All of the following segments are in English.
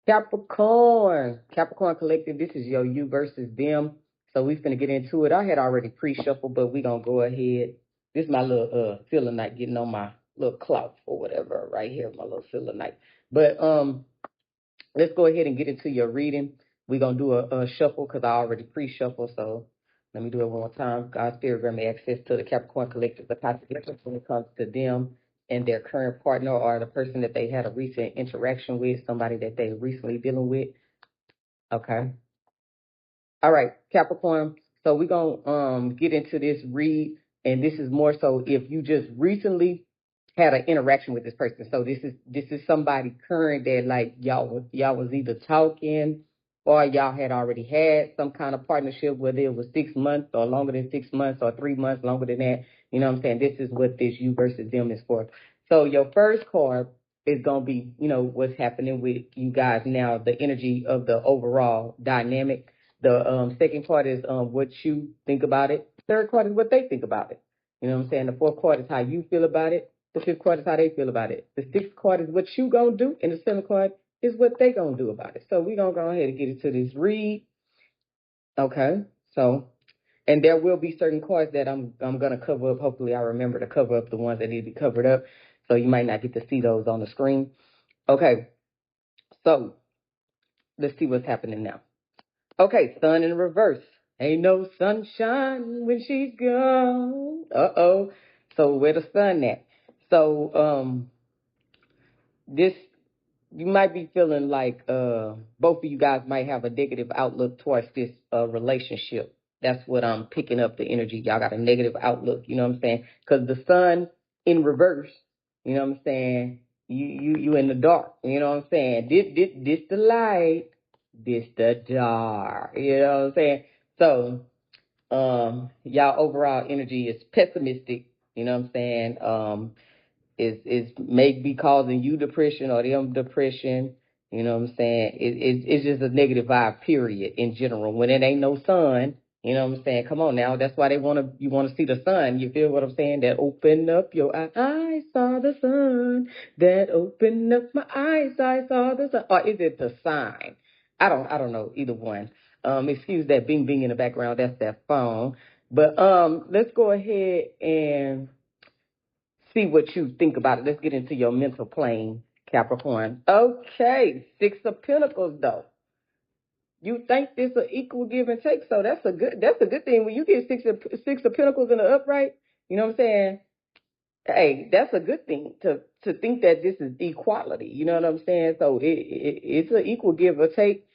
Capricorn Collective, this is your you versus them. So we finna get into it. I had already pre-shuffled, but we gonna go ahead. This is my little filler night, getting on my little clout or whatever right here, my little filler night. But let's go ahead and get into your reading. We're gonna do a shuffle because I already pre-shuffled, so let me do it one more time. God's spirit grant me access to the Capricorn Collective, the possibilities when it comes to them and their current partner or the person that they had a recent interaction with, somebody that they recently dealing with. Okay. All right, Capricorn. So we're gonna get into this read, and this is more so if you just recently had an interaction with this person. So this is somebody current that like y'all was either talking or y'all had already had some kind of partnership, whether it was 6 months or longer than 6 months or 3 months longer than that. You know what I'm saying? This is what this you versus them is for. So your first card is gonna be, what's happening with you guys now, the energy of the overall dynamic. The second part is what you think about it. Third part is what they think about it. You know what I'm saying? The fourth part is how you feel about it. The fifth card is how they feel about it. The sixth card is what you gonna do, and the seventh card is what they gonna do about it. So we gonna go ahead and get into this read. Okay. So, and there will be certain cards that I'm gonna cover up. Hopefully, I remember to cover up the ones that need to be covered up. So you might not get to see those on the screen. Okay. So let's see what's happening now. Okay, sun in reverse. Ain't no sunshine when she's gone. Uh-oh. So where the sun at? So this you might be feeling like both of you guys might have a negative outlook towards this relationship. That's what I'm picking up the energy. Y'all got a negative outlook, you know what I'm saying? Because the sun in reverse, you know what I'm saying? You in the dark, you know what I'm saying? This the light, this the dark, you know what I'm saying? So y'all overall energy is pessimistic, you know what I'm saying? Is may be causing you depression or them depression. You know what I'm saying? It's just a negative vibe, period, in general. When it ain't no sun, you know what I'm saying? Come on now. That's why you want to see the sun. You feel what I'm saying? That open up your eyes. I saw the sun. That opened up my eyes. I saw the sun. Or is it the sign? I don't know. Either one. Excuse that bing bing in the background. That's that phone. But let's go ahead and see what you think about it. Let's get into your mental plane, Capricorn. Okay, Six of Pentacles though. You think this an equal give and take, so that's a good thing. When you get six of Pentacles in the upright, you know what I'm saying? Hey, that's a good thing to think that this is equality. You know what I'm saying? So it's an equal give and take.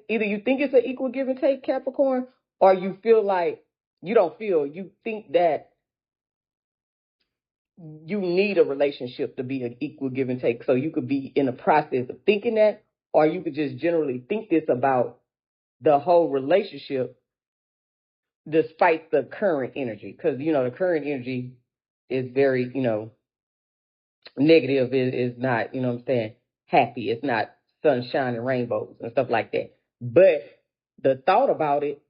Either you think it's an equal give and take, Capricorn, or you feel like you think that you need a relationship to be an equal give and take. So you could be in the process of thinking that, or you could just generally think this about the whole relationship despite the current energy. Because, the current energy is very, negative. Is not, you know what I'm saying, happy. It's not sunshine and rainbows and stuff like that. But the thought about it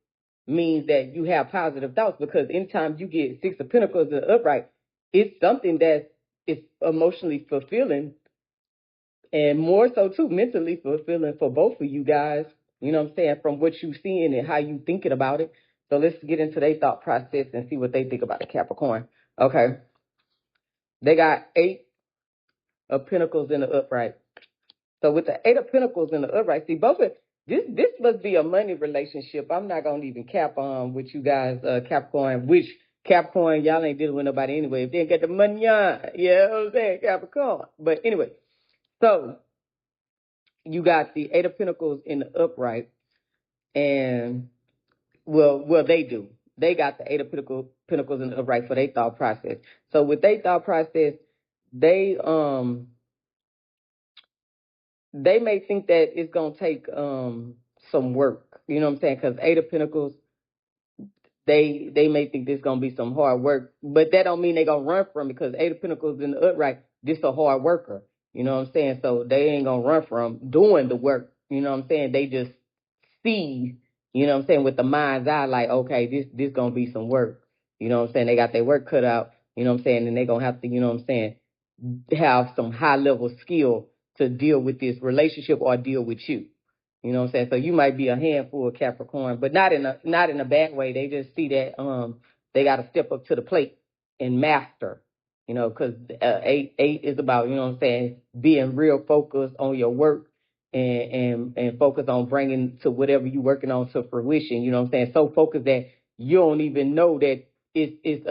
means that you have positive thoughts, because anytime you get Six of Pentacles in the upright, it's something that is emotionally fulfilling and more so too mentally fulfilling for both of you guys. You know what I'm saying? From what you seeing and how you thinking about it. So let's get into their thought process and see what they think about the Capricorn. Okay. They got Eight of Pentacles in the upright. So with the Eight of Pentacles in the upright, see, both of this must be a money relationship. I'm not gonna even cap on with you guys, Capricorn. Which Capricorn, y'all ain't dealing with nobody anyway. If they ain't got the money on, you know what I'm saying, Capricorn. But anyway, so you got the Eight of Pentacles in the upright, and well, they do. They got the Eight of Pentacles in the upright for their thought process. So with their thought process, they they may think that it's gonna take some work. You know what I'm saying? Because Eight of Pentacles, they may think there's gonna be some hard work, but that don't mean they gonna run from it, because Eight of Pentacles in the upright, this a hard worker. You know what I'm saying? So they ain't gonna run from doing the work. You know what I'm saying? They just see, you know what I'm saying, with the mind's eye, like, okay, this gonna be some work. You know what I'm saying? They got their work cut out, you know what I'm saying, and they gonna have to, you know what I'm saying, have some high level skill to deal with this relationship or deal with you. You know what I'm saying? So you might be a handful of Capricorn, but not in a bad way. They just see that they got to step up to the plate and master. You know, because eight is about, you know what I'm saying, being real focused on your work and focus on bringing to whatever you're working on to fruition. You know what I'm saying? So focused that you don't even know that it's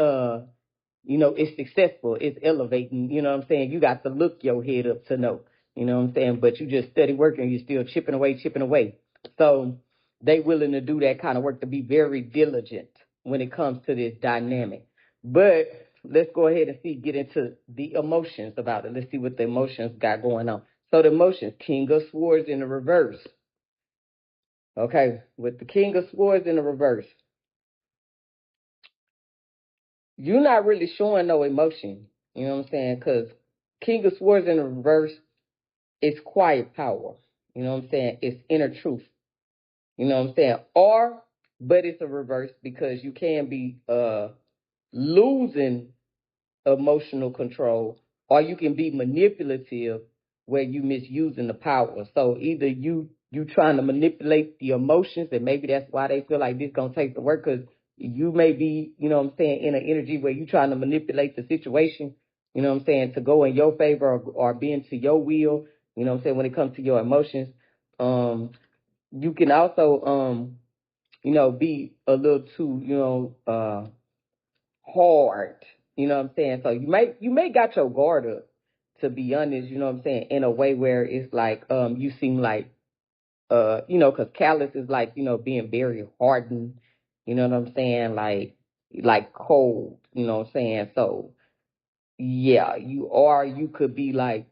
you know, it's successful, it's elevating, you know what I'm saying? You got to look your head up to know, you know what I'm saying? But you just steady working, you're still chipping away. So they willing to do that kind of work, to be very diligent when it comes to this dynamic. But let's go ahead and get into the emotions about it. Let's see what the emotions got going on. So the emotions, King of Swords in the reverse. Okay, with the King of Swords in the reverse, you're not really showing no emotion. You know what I'm saying? Because King of Swords in the reverse is quiet power. You know what I'm saying? It's inner truth. You know what I'm saying? But it's a reverse because you can be losing emotional control, or you can be manipulative where you misusing the power. So either you trying to manipulate the emotions, and maybe that's why they feel like this gonna take the work, because you may be, you know what I'm saying, in an energy where you trying to manipulate the situation, you know what I'm saying, to go in your favor or be into your will, you know what I'm saying, when it comes to your emotions. You can also you know, be a little too, you know, hard. You know what I'm saying? So you may got your guard up, to be honest, you know what I'm saying, in a way where it's like you seem like you know, because callous is like, you know, being very hardened, you know what I'm saying, like cold, you know what I'm saying? So yeah, you could be like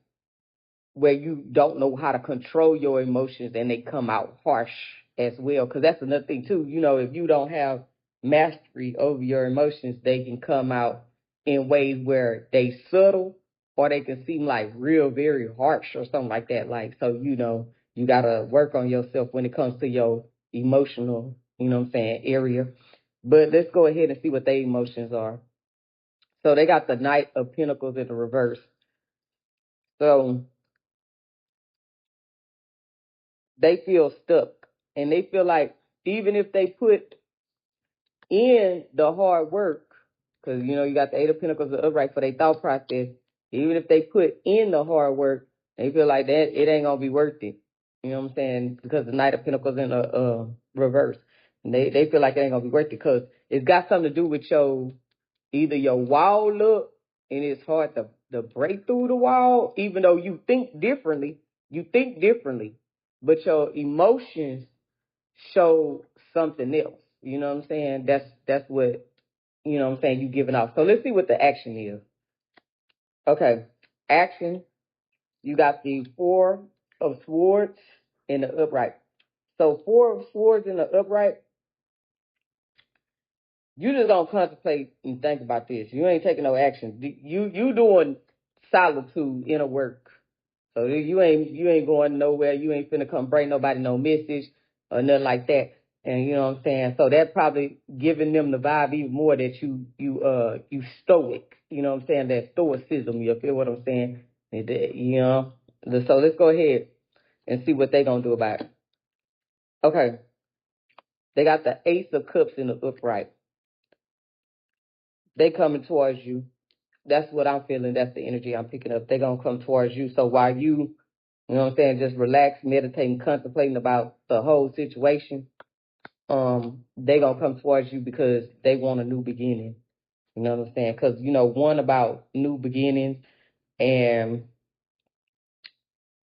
where you don't know how to control your emotions and they come out harsh as well. Because that's another thing too. You know, if you don't have mastery over your emotions, they can come out in ways where they subtle, or they can seem like real, very harsh or something like that. Like, so, you know, you got to work on yourself when it comes to your emotional, you know what I'm saying, area. But let's go ahead and see what their emotions are. So they got the Knight of Pentacles in the reverse. So they feel stuck, and they feel like even if they put in the hard work, because you know you got the Eight of Pentacles upright for their thought process, even if they put in the hard work, they feel like that it ain't gonna be worth it. You know what I'm saying? Because the Knight of Pentacles in the reverse, and they feel like it ain't gonna be worth it because it's got something to do with either your wall look, and it's hard to break through the wall, even though you think differently. But your emotions show something else. You know what I'm saying? That's what, you know what I'm saying, you giving off. So let's see what the action is. Okay, action. You got the Four of Swords in the upright. So Four of Swords in the upright, you just gonna contemplate and think about this. You ain't taking no action. You doing solitude, inner work. So you ain't going nowhere. You ain't finna come bring nobody no message or nothing like that. And you know what I'm saying? So that probably giving them the vibe even more that you stoic. You know what I'm saying? That stoicism. You feel what I'm saying? You know. So let's go ahead and see what they gonna do about it. Okay. They got the Ace of Cups in the upright. They coming towards you. That's what I'm feeling. That's the energy I'm picking up. They're going to come towards you. So while you know what I'm saying, just relax, meditating, contemplating about the whole situation, they going to come towards you because they want a new beginning. You know what I'm saying? Because, you know, one about new beginnings, and,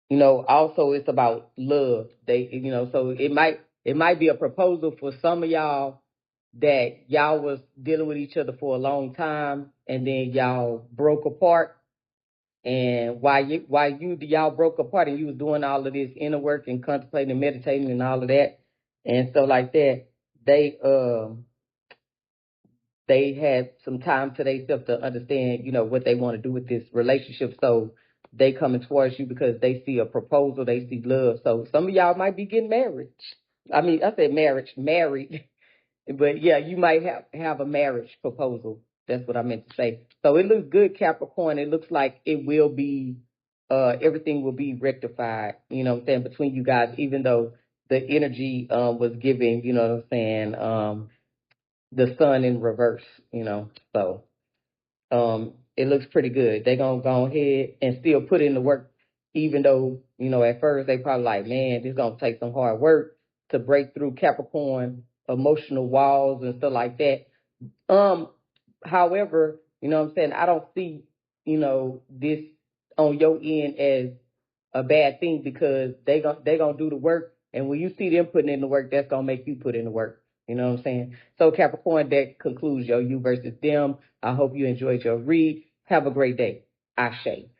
you know, also it's about love. You know, so it might be a proposal for some of y'all that y'all was dealing with each other for a long time, and then y'all broke apart. And while y'all broke apart and you was doing all of this inner work and contemplating and meditating and all of that and stuff like that, they had some time to themselves to understand, you know, what they want to do with this relationship. So they coming towards you because they see a proposal, they see love. So some of y'all might be getting married. I mean, I said married. But yeah, you might have a marriage proposal. That's what I meant to say. So it looks good, Capricorn. It looks like it will be everything will be rectified, you know what I'm saying, between you guys, even though the energy was giving, you know what I'm saying, the sun in reverse, you know. So it looks pretty good. They're gonna go ahead and still put in the work, even though, you know, at first they probably like, man, this is gonna take some hard work to break through Capricorn emotional walls and stuff like that. Um, However, you know what I'm saying, I don't see, you know, this on your end as a bad thing, because they gonna do the work, and when you see them putting in the work, that's gonna make you put in the work. You know what I'm saying? So Capricorn, that concludes your you versus them. I hope you enjoyed your read. Have a great day. Ashe.